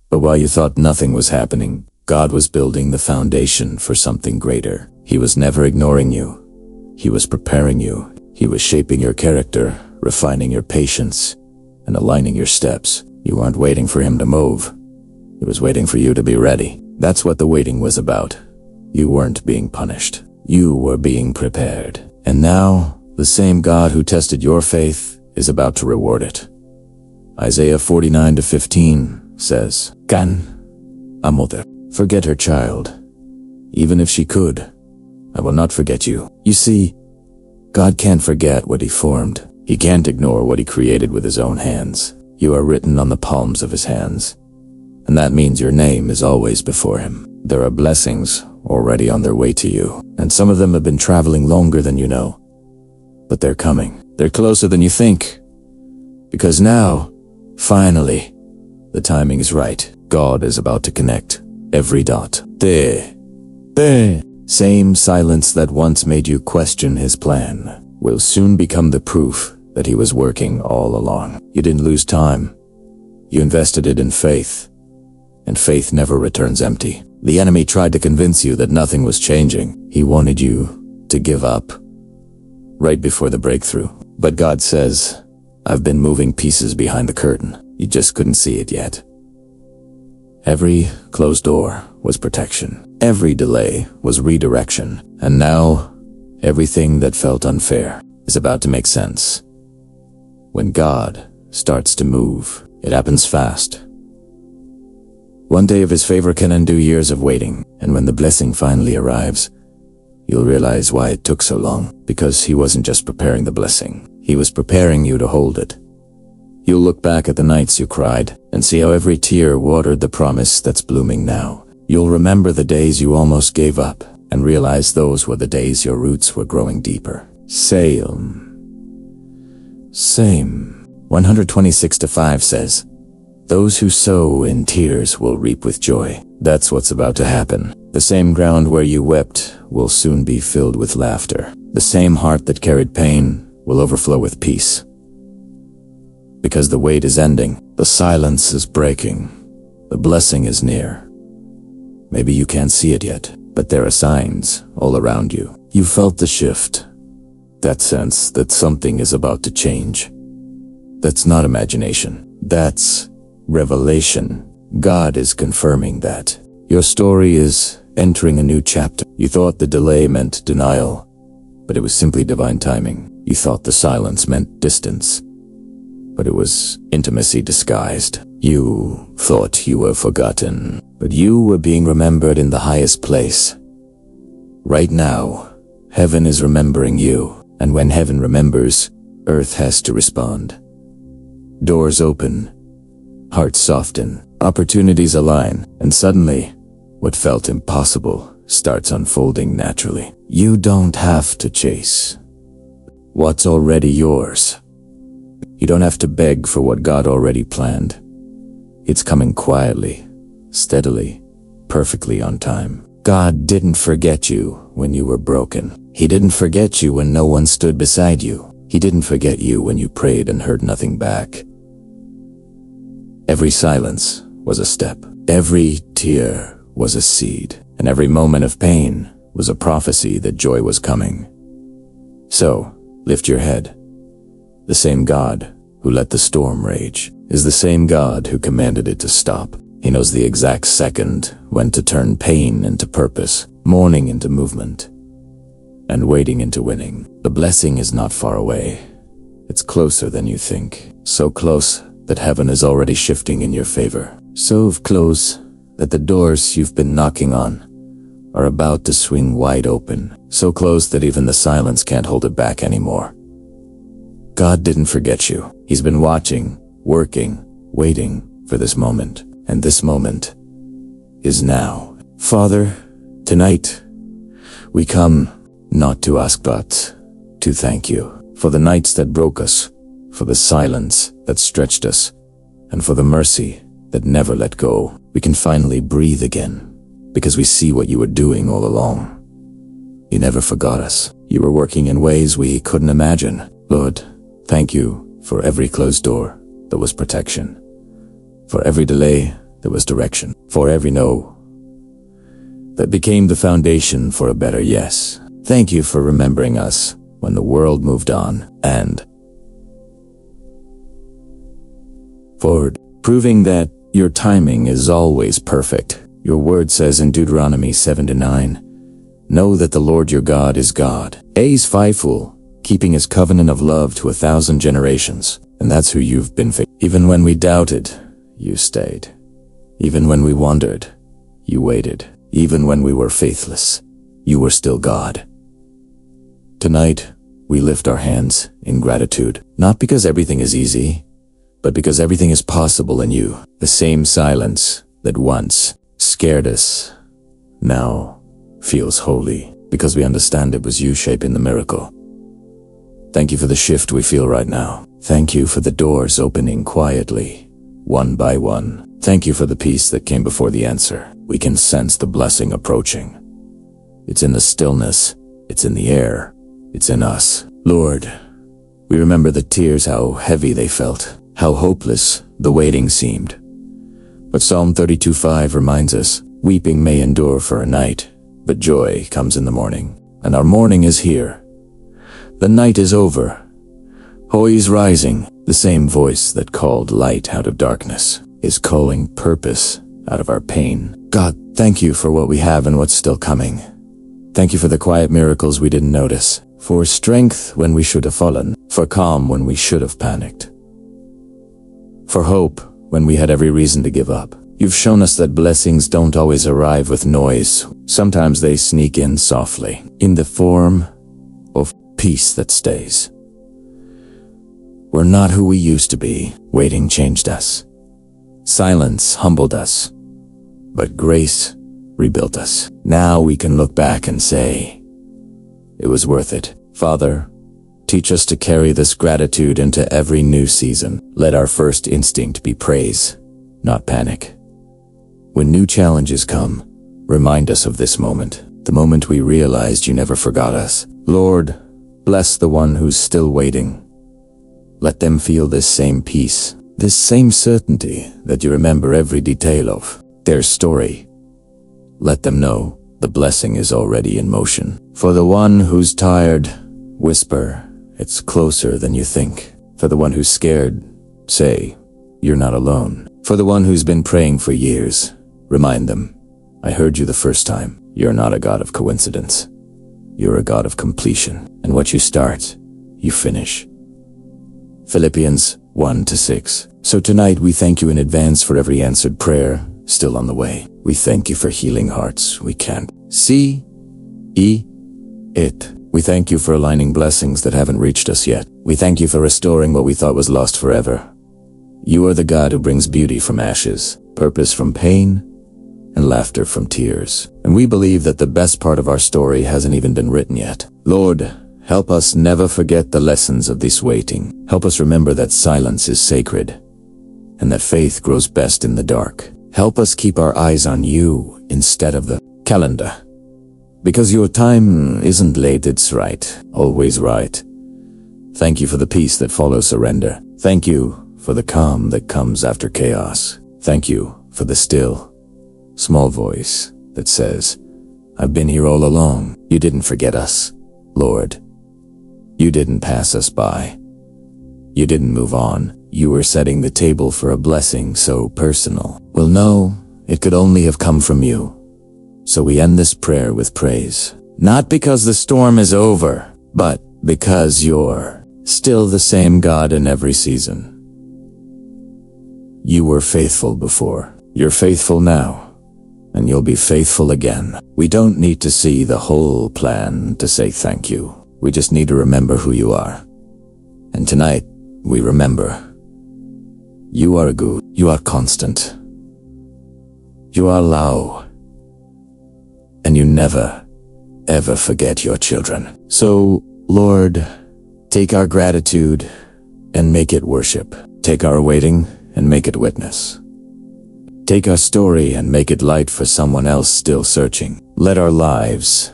But while you thought nothing was happening, God was building the foundation for something greater. He was never ignoring you. He was preparing you. He was shaping your character, refining your patience, and aligning your steps. You weren't waiting for him to move. He was waiting for you to be ready. That's what the waiting was about. You weren't being punished. You were being prepared. And now, the same God who tested your faith is about to reward it. Isaiah 49:15 says, Can a mother forget her child? Even if she could, I will not forget you. You see, God can't forget what he formed. He can't ignore what he created with his own hands. You are written on the palms of his hands. And that means your name is always before him. There are blessings already on their way to you, and some of them have been traveling longer than you know. But they're coming. They're closer than you think. Because now, finally, the timing is right. God is about to connect every dot. There. Same silence that once made you question his plan will soon become the proof that he was working all along. You didn't lose time. You invested it in faith. And faith never returns empty. The enemy tried to convince you that nothing was changing. He wanted you to give up right before the breakthrough. But God says, I've been moving pieces behind the curtain. You just couldn't see it yet. Every closed door was protection. Every delay was redirection. And now, everything that felt unfair is about to make sense. When God starts to move, it happens fast. One day of his favor can undo years of waiting, and when the blessing finally arrives, you'll realize why it took so long. Because he wasn't just preparing the blessing, he was preparing you to hold it. You'll look back at the nights you cried and see how every tear watered the promise that's blooming now. You'll remember the days you almost gave up and realize those were the days your roots were growing deeper. Same. 126:5 says, Those who sow in tears will reap with joy. That's what's about to happen. The same ground where you wept will soon be filled with laughter. The same heart that carried pain will overflow with peace. Because the wait is ending, the silence is breaking, the blessing is near. Maybe you can't see it yet, but there are signs all around you. You felt the shift, that sense that something is about to change. That's not imagination, that's revelation. God is confirming that. Your story is entering a new chapter. You thought the delay meant denial, but it was simply divine timing. You thought the silence meant distance, but it was intimacy disguised. You thought you were forgotten, but you were being remembered in the highest place. Right now, heaven is remembering you, and when heaven remembers, earth has to respond. Doors open, hearts soften, opportunities align, and suddenly, what felt impossible starts unfolding naturally. You don't have to chase what's already yours. You don't have to beg for what God already planned. It's coming quietly, steadily, perfectly on time. God didn't forget you when you were broken. He didn't forget you when no one stood beside you. He didn't forget you when you prayed and heard nothing back. Every silence was a step. Every tear was a seed. And every moment of pain was a prophecy that joy was coming. So, lift your head. The same God who let the storm rage is the same God who commanded it to stop. He knows the exact second when to turn pain into purpose, mourning into movement, and waiting into winning. The blessing is not far away. It's closer than you think. So close that heaven is already shifting in your favor. So close that the doors you've been knocking on are about to swing wide open. So close that even the silence can't hold it back anymore. God didn't forget you. He's been watching, working, waiting for this moment. And this moment is now. Father, tonight, we come not to ask but to thank you for the nights that broke us, for the silence that stretched us, and for the mercy that never let go. We can finally breathe again because we see what you were doing all along. You never forgot us. You were working in ways we couldn't imagine. Lord, thank you for every closed door that was protection, for every delay there was direction. For every no, that became the foundation for a better yes. Thank you for remembering us when the world moved on and forward, proving that your timing is always perfect. Your word says in Deuteronomy 7-9, know that the Lord your God is God. He's faithful, keeping his covenant of love to 1,000 generations. And that's who you've been. Even when we doubted, you stayed. Even when we wandered, you waited. Even when we were faithless, you were still God. Tonight, we lift our hands in gratitude, not because everything is easy, but because everything is possible in you. The same silence that once scared us now feels holy, because we understand it was you shaping the miracle. Thank you for the shift we feel right now. Thank you for the doors opening quietly, one by one. Thank you for the peace that came before the answer. We can sense the blessing approaching. It's in the stillness, it's in the air, it's in us. Lord, we remember the tears, how heavy they felt, how hopeless the waiting seemed. But Psalm 32:5 reminds us, weeping may endure for a night, but joy comes in the morning. And our morning is here. The night is over. Hoy is rising. The same voice that called light out of darkness is calling purpose out of our pain. God, thank you for what we have and what's still coming. Thank you for the quiet miracles we didn't notice, for strength when we should have fallen, for calm when we should have panicked, for hope when we had every reason to give up. You've shown us that blessings don't always arrive with noise. Sometimes they sneak in softly, in the form of peace that stays. We're not who we used to be. Waiting changed us. Silence humbled us. But grace rebuilt us. Now we can look back and say, it was worth it. Father, teach us to carry this gratitude into every new season. Let our first instinct be praise, not panic. When new challenges come, remind us of this moment, the moment we realized you never forgot us. Lord, bless the one who's still waiting. Let them feel this same peace, this same certainty that you remember every detail of their story. Let them know the blessing is already in motion. For the one who's tired, whisper, it's closer than you think. For the one who's scared, say, you're not alone. For the one who's been praying for years, remind them, I heard you the first time. You're not a God of coincidence. You're a God of completion. And what you start, you finish. Philippians 1-6. So tonight we thank you in advance for every answered prayer still on the way. We thank you for healing hearts we can't see it. We thank you for aligning blessings that haven't reached us yet. We thank you for restoring what we thought was lost forever. You are the God who brings beauty from ashes, purpose from pain, and laughter from tears. And we believe that the best part of our story hasn't even been written yet. Lord, help us never forget the lessons of this waiting. Help us remember that silence is sacred, and that faith grows best in the dark. Help us keep our eyes on you instead of the calendar. Because your time isn't late, it's right, always right. Thank you for the peace that follows surrender. Thank you for the calm that comes after chaos. Thank you for the still, small voice that says, I've been here all along. You didn't forget us, Lord. You didn't pass us by. You didn't move on. You were setting the table for a blessing so personal. Well, no, it could only have come from you. So we end this prayer with praise. Not because the storm is over, but because you're still the same God in every season. You were faithful before. You're faithful now. And you'll be faithful again. We don't need to see the whole plan to say thank you. We just need to remember who you are. And tonight, we remember. You are good. You are constant. You are low. And you never, ever forget your children. So, Lord, take our gratitude and make it worship. Take our waiting and make it witness. Take our story and make it light for someone else still searching. Let our lives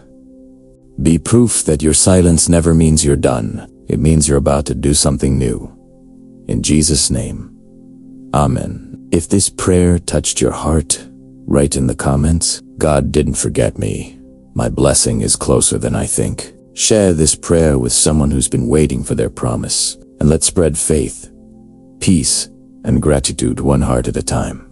be proof that your silence never means you're done. It means you're about to do something new. In Jesus' name, Amen. If this prayer touched your heart, write in the comments, "God didn't forget me. My blessing is closer than I think." Share this prayer with someone who's been waiting for their promise, and let's spread faith, peace, and gratitude one heart at a time.